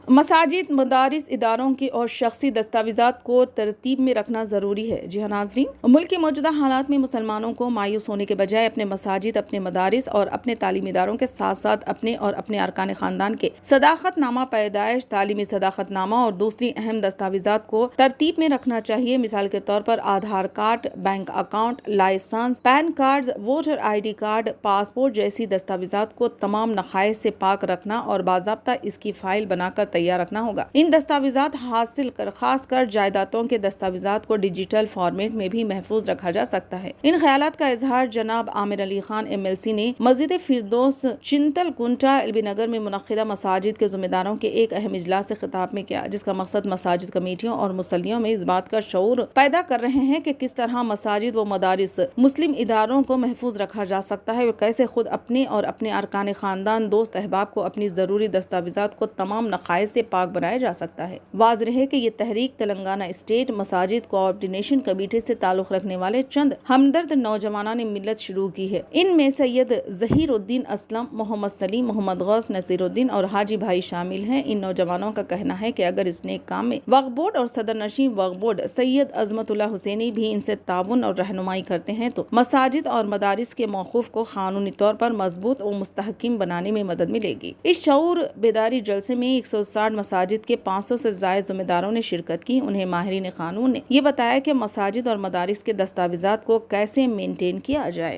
مساجد، مدارس، اداروں کی اور شخصی دستاویزات کو ترتیب میں رکھنا ضروری ہے۔ جی ہاں ناظرین، ملک کے موجودہ حالات میں مسلمانوں کو مایوس ہونے کے بجائے اپنے مساجد، اپنے مدارس اور اپنے تعلیمی اداروں کے ساتھ ساتھ اپنے اور اپنے ارکان خاندان کے صداقت نامہ پیدائش، تعلیمی صداقت نامہ اور دوسری اہم دستاویزات کو ترتیب میں رکھنا چاہیے۔ مثال کے طور پر Aadhaar card, bank account, licence, PAN cards, voter I D card, passport جیسی دستاویزات کو تمام نقائص سے پاک رکھنا اور باضابطہ اس کی فائل بنا کر تیار رکھنا ہوگا۔ ان دستاویزات خاص کر جائیدادوں کے دستاویزات کو ڈیجیٹل فارمیٹ میں بھی محفوظ رکھا جا سکتا ہے۔ ان خیالات کا اظہار جناب عامر علی خان MLC نے مسجد فردوس چنتل کنٹا LB نگر میں منعقدہ مساجد کے ذمہ داروں کے ایک اہم اجلاس سے خطاب میں کیا، جس کا مقصد مساجد کمیٹیوں اور مصلیوں میں اس بات کا شعور پیدا کر رہے ہیں کہ کس طرح مساجد و مدارس مسلم اداروں کو محفوظ رکھا جا سکتا ہے اور کیسے خود اپنے اور اپنے ارکان خاندان، دوست احباب کو اپنی ضروری دستاویزات کو تمام نقائص سے پاک بنایا جا سکتا ہے۔ واضح ہے کہ یہ تحریک تلنگانہ اسٹیٹ مساجد کوآرڈینیشن کمیٹی سے تعلق رکھنے والے چند ہمدرد نوجوانان ملت شروع کی ہے۔ ان میں سید ظہیر الدین اسلم، محمد سلیم، محمد غوث، نصیر الدین اور حاجی بھائی شامل ہیں۔ ان نوجوانوں کا کہنا ہے کہ اگر اس نیک کام میں وقف بورڈ اور صدر نشین وقف بورڈ سید عظمت اللہ حسینی بھی ان سے تعاون اور رہنمائی کرتے ہیں تو مساجد اور مدارس کے موقف کو قانونی طور پر مضبوط و مستحکم بنانے میں مدد ملے گی۔ اس شعور بیداری جلسے میں 160 مساجد کے 500 سے زائد ذمہ داروں نے شرکت کی۔ انہیں ماہرین قانون نے یہ بتایا کہ مساجد اور مدارس کے دستاویزات کو کیسے مینٹین کیا جائے۔